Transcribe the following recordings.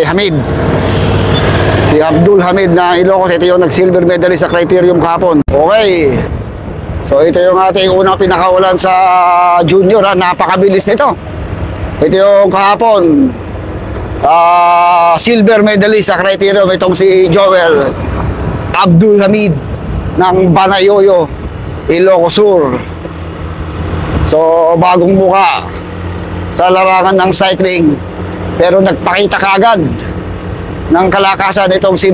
Hamid. Si Abdul Hamid na Ilocos. Ito yung nag-silver medalist sa criterium kahapon. Okay. So ito yung ating unang pinakawalan sa junior. Napakabilis nito. Ito yung kahapon. Silver medalist sa criterium. Itong si Joel Abdul Hamid ng Banayoyo, Ilocos Sur. So bagong buka sa larangan ng cycling, pero nagpakita kaagad ng kalakasan itong si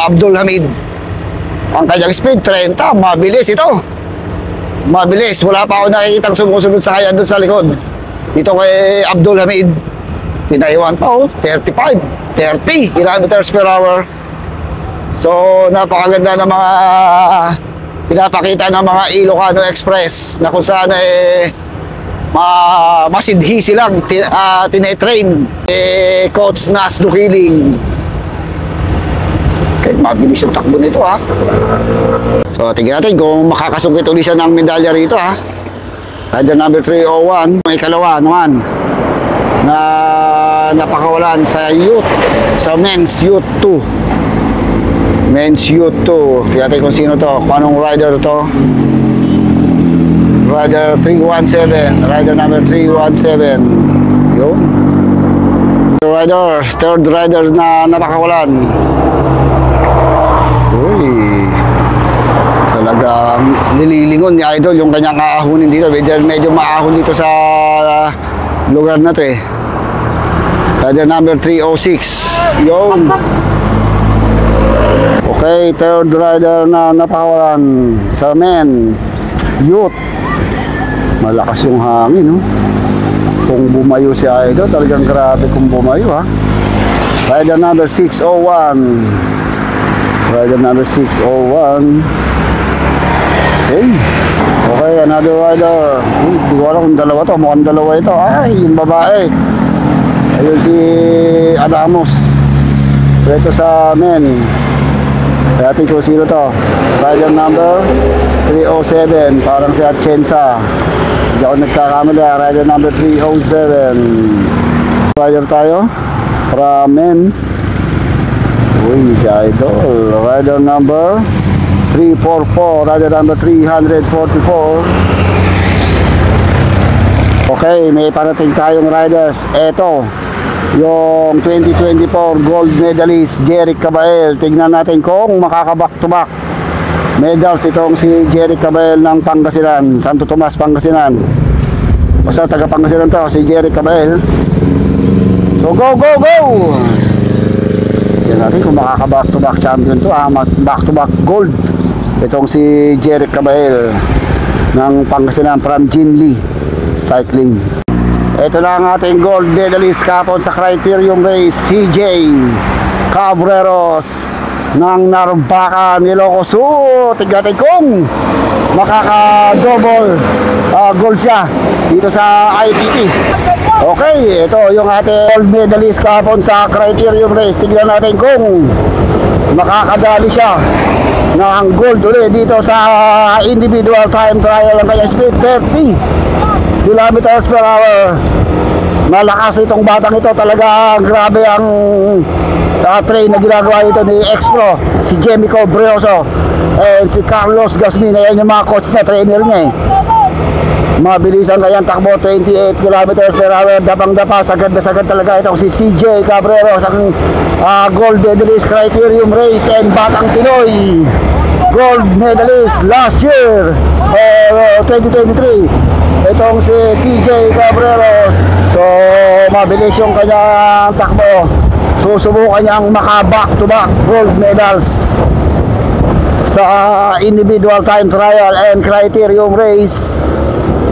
Abdul Hamid. Ang kanyang speed 30, mabilis ito. Mabilis, wala pa ako nakikitang sumusunod sa kanya doon sa likod. Dito kay Abdul Hamid, tinaiwan pa 35, 30 kilometers per hour. So napakaganda ng mga pinapakita ng mga Ilocano Express na kung saan masidhi silang tinetrain Coach Nas Dukiling. Kahit mabilis yung takbo nito So tingnan natin kung makakasungkit ulit siya ng medalya rito Rider number 301, may ikalawa naman na napakawalan sa youth, sa men's youth 2. Men's youth 2. Tingnan natin kung sino to, kung anong rider to. Rider 317, rider number 317. Yun. Rider, third rider na napakawalan. Uy. Talagang nililingon ni Idol yung kanyang aahunin dito. Medyo maahon dito sa lugar na to Rider number 306. Yun. Okay, third rider na napakawalan sa men youth. Malakas yung hangin Kung bumayo si Idol, talagang grabe kung bumayo Rider number 601. Rider number 601. Okay, another rider. Hindi ko alam kung dalawa to. Mukhang dalawa ito. Ay, yung babae. Ayun si Adamos. Ito sa men. Kaya natin kung sino to. Rider number 307. Parang si Atienza. Hindi ako nagkakamali. Rider number 307. Rider tayo. Para men. Uy, si Idol. Rider number 344. Rider number 344. Okay, may parating tayong riders. Eto, yung 2024 gold medalist Jeric Cabael. Tingnan natin kung makaka-back to back medals itong si Jeric Cabael ng Pangasinan, Santo Tomas, Pangasinan. Basta taga Pangasinan to, si Jeric Cabael. So go, go, go! Tingnan natin kung makaka-back to back champion to back to back gold itong si Jeric Cabael ng Pangasinan from Jinli Cycling. Ito na ang ating gold medalist kapon sa criterium race, CJ Cabreros ng Narvacan, Ilocos Sur. Tignan natin kung makaka-double gold siya dito sa ITT. Okay, ito yung ating gold medalist kapon sa criterium race. Tignan natin kung makakadali siya ng gold ulit dito sa individual time trial. Ang kanyang speed 30 kilometers per hour. Malakas itong batang ito. Talaga grabe ang train na ginagawa ito ni X-Pro, si Jemico Brioso and si Carlos Gasmin. Ayan yung mga coach na trainer niya Mabilis ang kanyang takbo, 28 kilometers per hour. Dapang-dapa, sagad na sagad talaga itong si CJ Cabreros, ang gold medalist criterium race and batang Pinoy gold medalist last year 2023. Itong si CJ Cabreros. So mabilis yung kanyang takbo. Susubukan niyang maka back to back gold medals sa individual time trial and criterium race.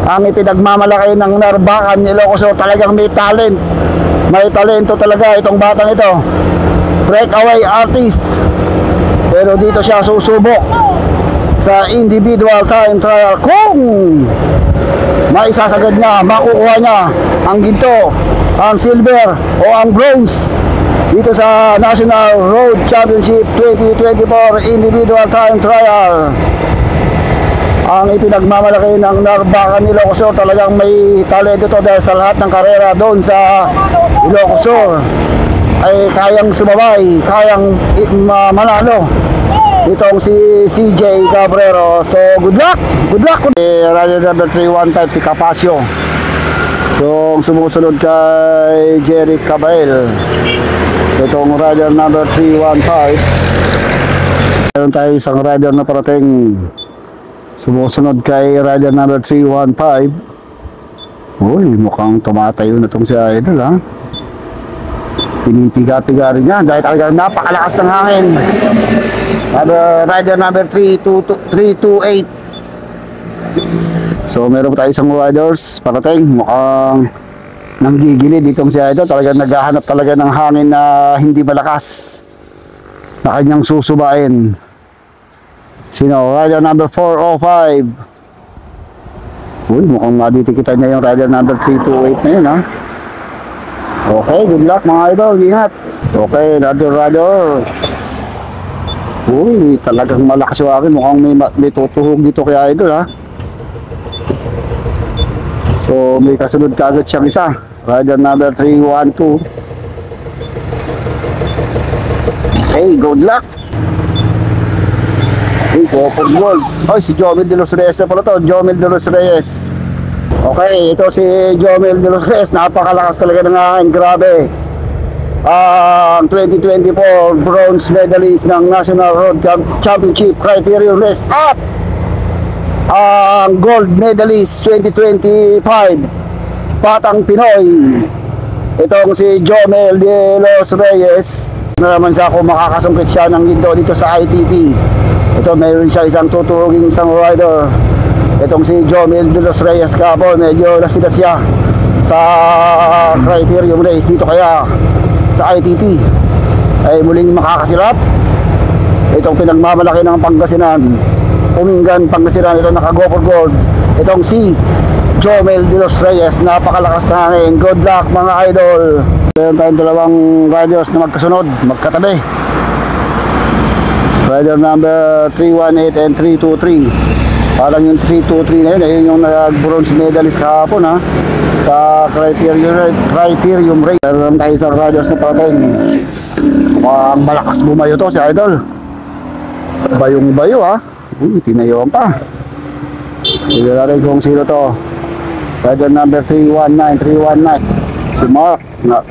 Ang ipinagmamalaki ng Narvacan, Ilocos Sur. Talagang may talent, may talento talaga itong batang ito, breakaway artist. Pero dito siya susubok sa individual time trial kung maisasagad niya, makukuha niya ang ginto, ang silver o ang bronze dito sa National Road Championship 2024 individual time trial. ang ipinagmamalaki ng Narbacan Ilocos Sur. Talagang may talento to dahil sa lahat ng karera doon sa Ilocos Sur ay kayang sumabay, kayang manalo itong si CJ Cabrero. So good luck, good luck. Rider number 315 si Capasio. So sumusunod kay Jerry Cabael, itong rider number 315. Meron tayo isang rider na parating, sumusunod kay rider number 315. Uy, mukhang tumatayo na itong si Idol, ha. Pinipiga-piga rin niya dahil talagang napakalakas ng hangin. Rider number 328. So meron pa tayo isang riders parating, mukhang nanggigilid ditong si Idol. Talagang naghahanap talaga ng hangin na hindi malakas na kanyang susubain. Sino? Rider number 405. Uy, mukhang maditikitan niya yung rider number 328 na yun, ha. Okay, good luck mga idol, ingat. Okay, rider. Uy, talagang malakas yung akin. Mukhang may tutuhog dito kay idol, ha. So may kasunod kagad siyang isa, rider number 312. Okay, good luck. Uy, Copper Gold. Ay, si Jomel de los Reyes na pala to. Jomel de los Reyes. Okay, ito si Jomel de los Reyes. Napakalakas talaga ng akin. Grabe. Ang 2024 bronze medalist ng National Road Championship Criterium Race at ang gold medalist 2025 Batang Pinoy, itong si Jomel de los Reyes. Na naman siya kung makakasungkit siya ng ginto dito sa ITT. Ito, mayroon siya isang tutuhuging isang rider, itong si Jomel de los Reyes kahapon. Medyo nasidat siya sa Criterium Race dito, kaya sa ITT ay muling makakasilap. Itong pinagmamalaki ng Pangasinan, Umingan, Pangasinan. Ito naka-go for gold, itong si Jomel de los Reyes. Napakalakas na hangin. Good luck mga idol. Meron tayong dalawang riders na magkasunod, magkatabi. Rider number 318 and 323. Parang yung 323 na yun, ayun yung nag-bronze medalist kahapon, ha, sa Criterium Race. Meron tayo sa riders na parating. Ang malakas bumayo to si idol. Bayong-bayo, ha. Tinayoan pa. Sige natin kung sino to. Rider number 319. Si Mark na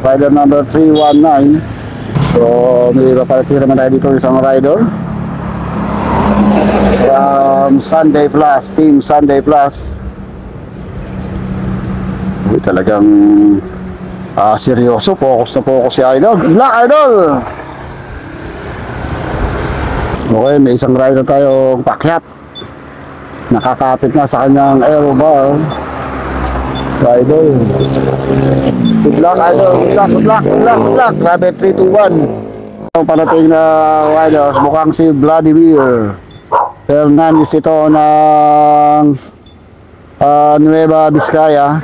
rider number 319. So may papalapit naman tayo dito isang rider from Sunday Plus, Team Sunday Plus. Uy, talagang seryoso, focus na focus si idol. Good luck idol. Okay, may isang rider tayong pakyat, nakakapit na sa kanyang aero bar. Idol, good luck idol, good luck. Grabe, 321. Ang panating na riders, mukhang si Vladimir Fernandez ito ng Nueva Vizcaya.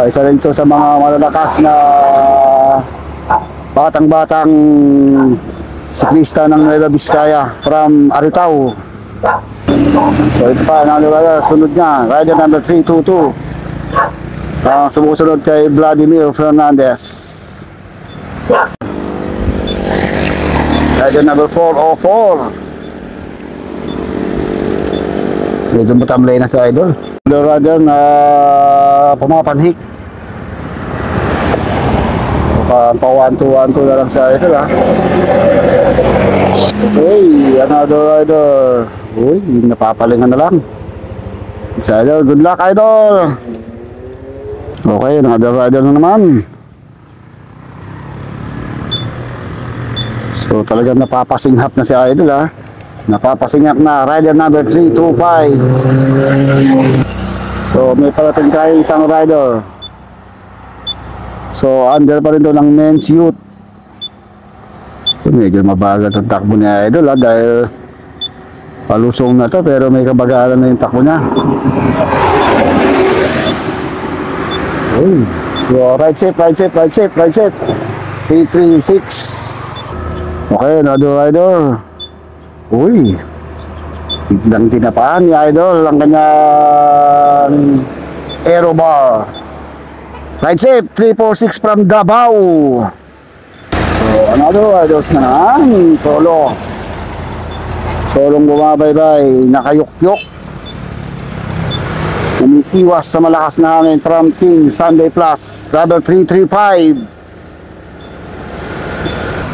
Isa rin ito sa mga malalakas na batang siklista ng Nueva Vizcaya from Aritao. So ito pa, sunod niya, rider number 322. Sumusunod kay Vladimir Fernandez, rider number 404. Medyo matamlay na sa idol. The rider na pumapanhik. Pa-1-2-1-2 na lang sa idol, ha. Okay, another rider. Uy, napapalingan na lang sa idol. Good luck idol. Okay, another rider na naman. So talagang napapasinghap na si idol, ha. Napapasinghap na. Rider number 325. So may parating tayo isang rider. So under pa rin doon ng men's youth. Medyo mabagal ang takbo ni idol, ha, dahil palusong na to, pero may kabagalan na yung takbo niya. Uy, so right safe. 336. Okay, another rider. Uy, Biglang tinapaan ni Idol ang kanyang aero bar. Ride safe, 346 from Davao. So, another Idols na naman. Solo. Solong bumabaybay, nakayukyok. Umiiwas sa malakas na hangin from Team Sunday Plus. Rubber 335.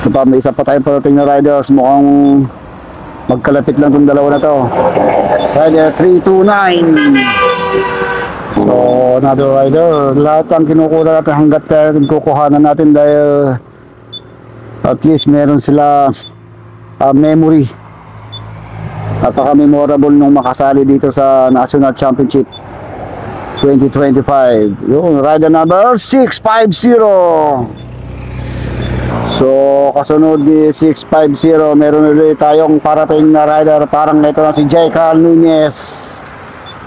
Ito pa, may isa pa tayong parating na riders. Mukhang magkalapit lang itong dalawa na to. Rider 329. So, another rider. Lahat ang kinukuha natin hanggat kukuhanan natin dahil at least meron sila memory. Napaka-memorable nung makasali dito sa National Championship 2025. Yung rider number 650. So, kasunod ni 650, meron ulit tayong parating na rider. Parang ito na si J. Carl Nunez.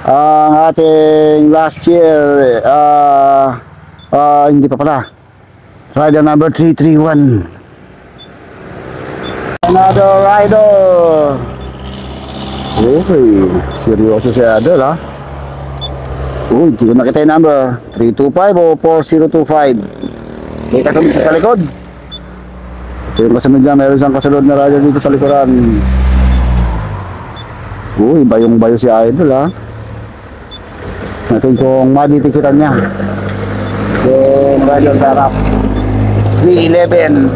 Ang ating last year, hindi pa pala. Rider number 331. Another rider. Okay, seryoso si Idol ha. Uy, hindi ko nakita yung number. 325 o 4025. May kasunod sa likod. Ito yung kasunod niya, meron siyang kasunod na rider dito sa likuran. Uy, bayong-bayo si Idol ha. Natin kung maditikitan niya. Yung rider sa harap 311.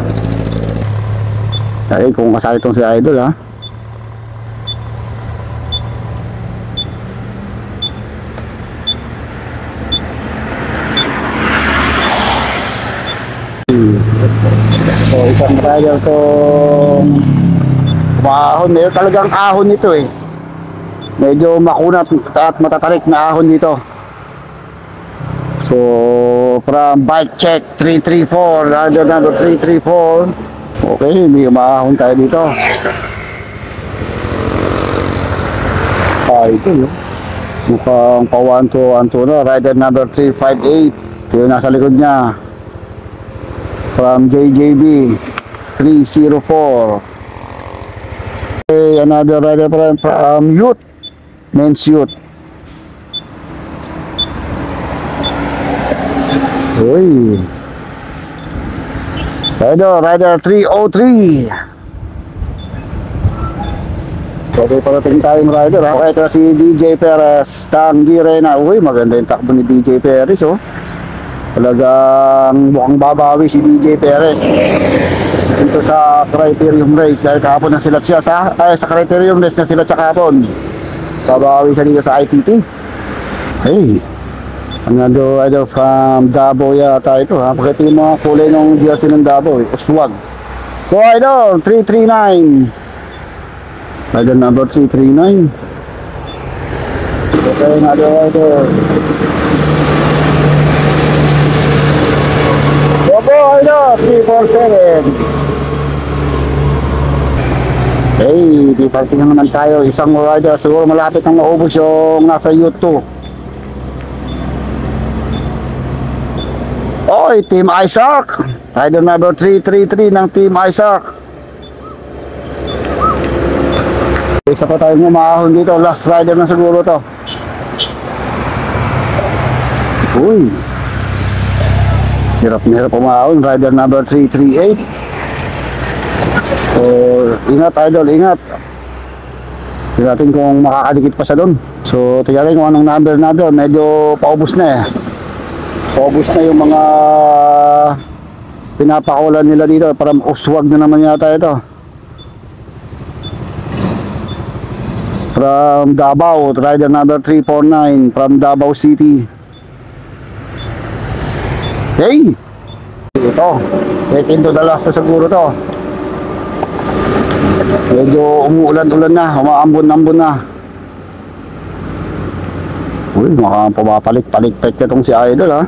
Ay, kung kasali itong si Idol ha. So, isang rider itong ahon. Medyo talagang ahon nito eh. Medyo makunat at matatarik na ahon dito. So, from bike check 334, rider number 334. Okay, may umahon tayo dito. Ito yun. Mukhang pa 1-2 na. Rider number 358. Ito yung nasa likod niya. From JJB 304. Okay, another rider from Youth, Men's Youth. Uy, rider 303. Okay, parating tayong rider ha. Ito si DJ Perez ng Girena. Uy, maganda yung takbo ni DJ Perez oh. Talagang mukhang babawi si DJ Perez dito sa Criterium Race dahil kahapon na silat siya sa Criterium Race na silat sa kahapon. Babawi siya dito sa ITT. Hey, another rider from Davao yata ito ha. Pakita yung mga kulay ng jersey ng Davao eh. Uswag. So idol 339. Rider number 339. Okay, another rider. Idol 347. Hey, di parting na naman tayo. Isang rider, siguro malapit nang maubos yung nasa YouTube. Oy, Team Isaac. Rider number 333 ng Team Isaac. Isa pa tayong umahon dito. Last rider na siguro to. Uy, hirap na hirap umahon. Rider number 338. So, ingat idol, ingat. Tingnan natin kung makakadikit pa siya doon. So, tingnan natin kung anong number na doon. Medyo paubos na eh. Paubos na yung mga pinapakulan nila dito. Parang uswag na naman yata ito. From Davao, rider number 349 from Davao City. Hey! Ito, second to the last na siguro to. Medyo umuulan-ulan na, umaambon-ambon na. Uy, mukhang pumapalik-palik-palik na itong si Idol ha.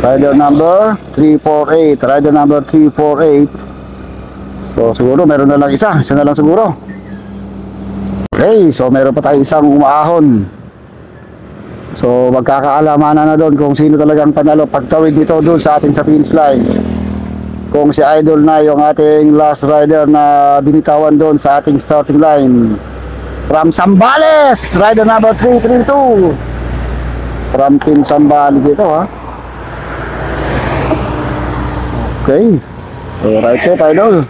Rider number 348, rider number 348. So siguro meron na lang isa na lang siguro. Okay, so meron pa tayo isang umaahon. So magkakaalamanan na doon kung sino talagang panalo pagtawid dito doon sa ating sa finish line. Kung si Idol na yung ating last rider na binitawan doon sa ating starting line. From Zambales, rider number 332. From Team Zambales ito ha. Okay. So, right set idol.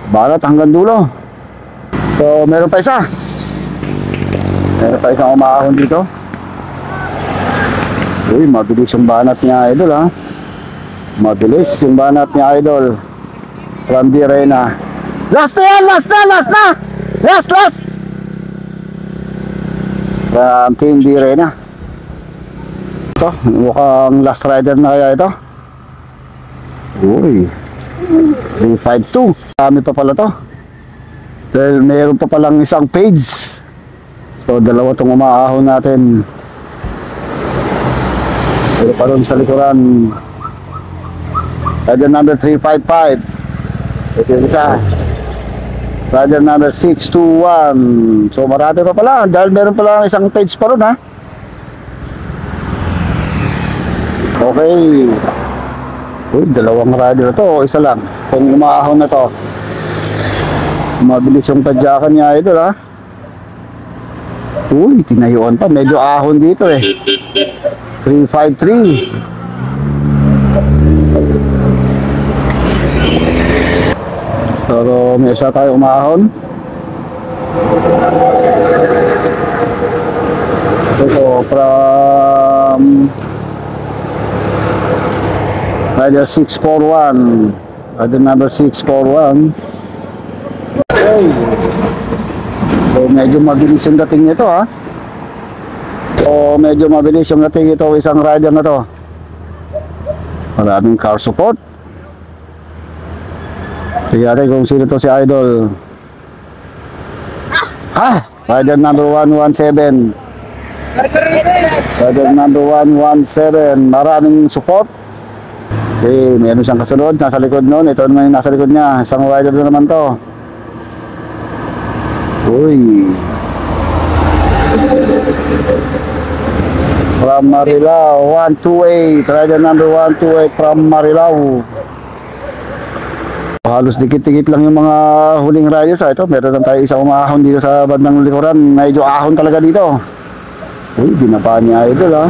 Banat hanggang dulo. So, meron pa isa. Meron pa isang umaahon dito. Uy, mabilis yung banat niya idol ha. Mabilis yung banat niya idol. From Di Reyna. Last na yan! Last na! Last na! Last! Last! From Team Di Reyna. Ito, mukhang last rider na kaya ito. Uy, 352. Kami pa pala to. Dahil mayroon pa palang isang page. So, dalawa itong umaahon natin. Pero pa rin sa likuran. Rider number 355. Ito yung isa. Rider number 621. So, marami pa pala. Dahil meron pala isang page pa rin ha. Okay. Uy, dalawang rider to o isa lang. Kung umaahon na to. Mabilis yung tadyakan niya idol ha. Uy, tinayuan pa. Medyo ahon dito eh. 353. Pero may isa tayo umaahon. Ito from rider 641. Rider number 641. Okay. So medyo mabilis yung dating nito ha. So medyo mabilis yung dating ito isang rider na to. Maraming car support. Tignan kung sino to si idol. Rider number 117. Rider number 117. Maraming support. Okay, meron siyang kasunod, nasa likod nun. Ito naman yung nasa likod niya. Isang rider na naman to. Uy. From Marilao, 128. Rider number 128 from Marilao. Halos dikit-dikit lang yung mga huling riders. Ito, meron lang tayo isang umahon dito sa bandang likuran. Medyo ahon talaga dito. Uy, binaba niya idol ha.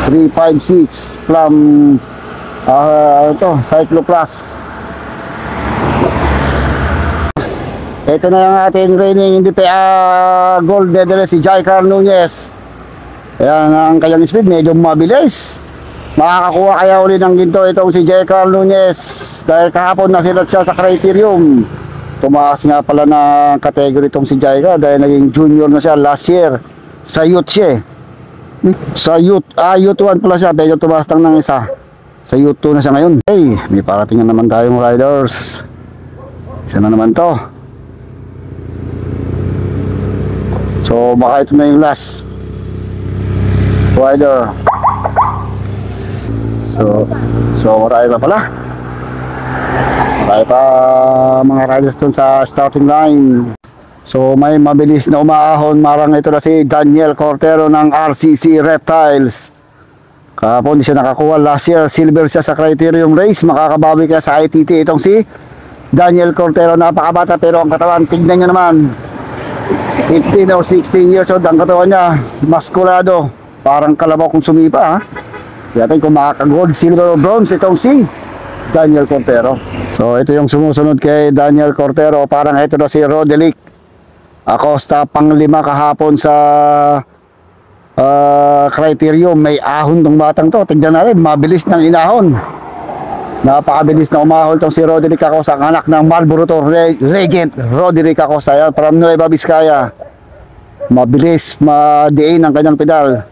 356 from Cyclo Plus. Ito na yung ating reigning gold medalist si Jaicar Nunez. Ayan ang kanyang speed, medyo mabilis. Makakakuha kaya uli ng ginto itong si Jaicar Nunez dahil kahapon nasilat siya sa criterium. Tumaas nga pala na category itong si Jaicar dahil naging junior na siya last year. Sa youth siya eh. Sa youth 1 pala siya, medyo tumaas lang ng isa. Sa youth 2 na siya ngayon. Hey, may parating na naman tayong riders. Isa na naman to. So baka ito na yung last rider. So marami pa pala. Marami pa mga riders dun sa starting line. So may mabilis na umaahon. Marang ito na si Daniel Cortero ng RCC Reptiles. Kahapon di siya nakakuha. Last year silver siya sa criterium race. Makakabawi kaya sa ITT itong si Daniel Cortero. Napakabata pero ang katawan, tignan nyo naman, 15 or 16 years old ang katawan niya. Maskulado. Parang kalabaw kung sumipa ha. Kaya kung makaka-gold, silver o bronze itong si Daniel Cortero. So ito yung sumusunod kay Daniel Cortero. Parang ito na si Roderick Acosta, pang-5 kahapon sa criterium. May ahon tong batang to. Tignan natin, mabilis ng inahon. Napakabilis na umahon tong si Roderick Acosta, ang anak ng Marlboro legend Roderick Acosta. Yan, from Nueva Vizcaya. Mabilis, madiin ang kanyang pedal.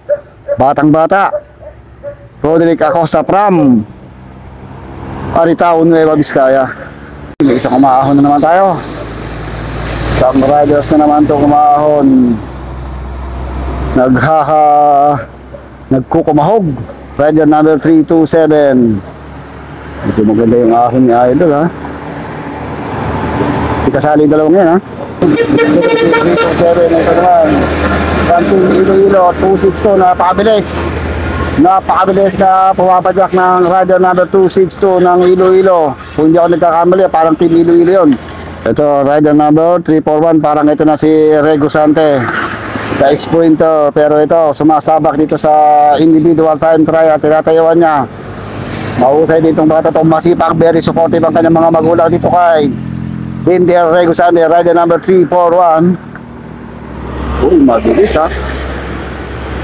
Batang bata Roderick Acosta from Aritao, Nueva Vizcaya. May isang umahon na naman tayo. Isang riders na naman itong umahon. Nagkukumahog. Rider number 327. Ito maganda yung ahon ni idol ha. Ikasali dalawang yan ha. 327 ito naman. Ranting Iloilo 262. Napakabilis na pumapadyak ng rider number 262 ng Iloilo. Kung hindi ako nagkakamali, parang team Iloilo yun. Ito, rider number 341. Parang ito na si Rego Sante. Ka-sprinter. Pero ito, sumasabak dito sa individual time trial. Tinatayuan niya. Mahusay ditong bata itong masipag. Very supportive ang kanyang mga magulang dito kay Tinder Rego Sante. Rider number 341. Uy, mabilis ha.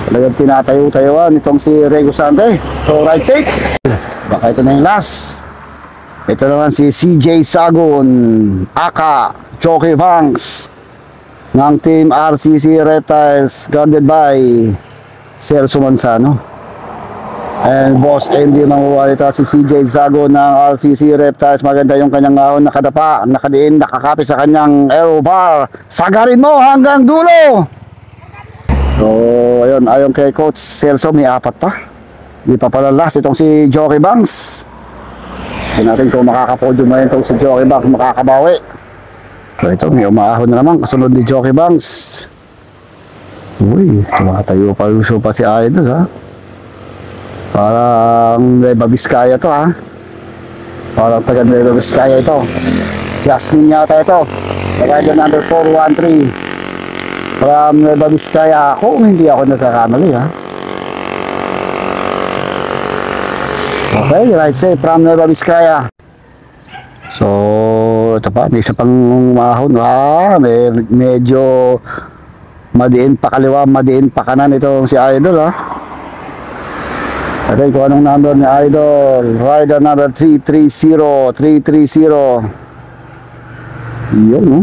Talagang tinatayo-tayuan itong si Rego Sante. So, ride safe. Baka ito na yung last. Ito naman si CJ Sagon, aka Jockey Banks ng Team RCC Reptiles, guarded by Celso Manzano. And Boss MD Manguwalita, si CJ Sagon ng RCC Reptiles. Maganda yung kanyang ahon, nakadapa, nakadiin, nakakapit sa kanyang aero bar. Sagarin mo hanggang dulo! So, ayun, ayon kay Coach Celso, may 4 pa. Hindi pa pala last itong si Jockey Banks. Hindi natin kung makakapodium na itong si Jockey Banks, makakabawi. So, ito, may umaahon na naman, kasunod ni Jockey Banks. Uy, tumatayo pa uso pa si Idol, ha? Parang Nueva Vizcaya to, ha? Parang taga Nueva Vizcaya ito. Jasmine yata ito. Rider number 413. From Nueva Vizcaya, kung hindi ako nagkakamali, ha? Okay, right safe from Nueva Vizcaya. So, ito pa, may isa pang mahon. Medyo madiin pa kaliwa, madiin pa kanan itong si Idol, ha? Okay, kung anong number ni Idol. Rider number 330. Yun, no?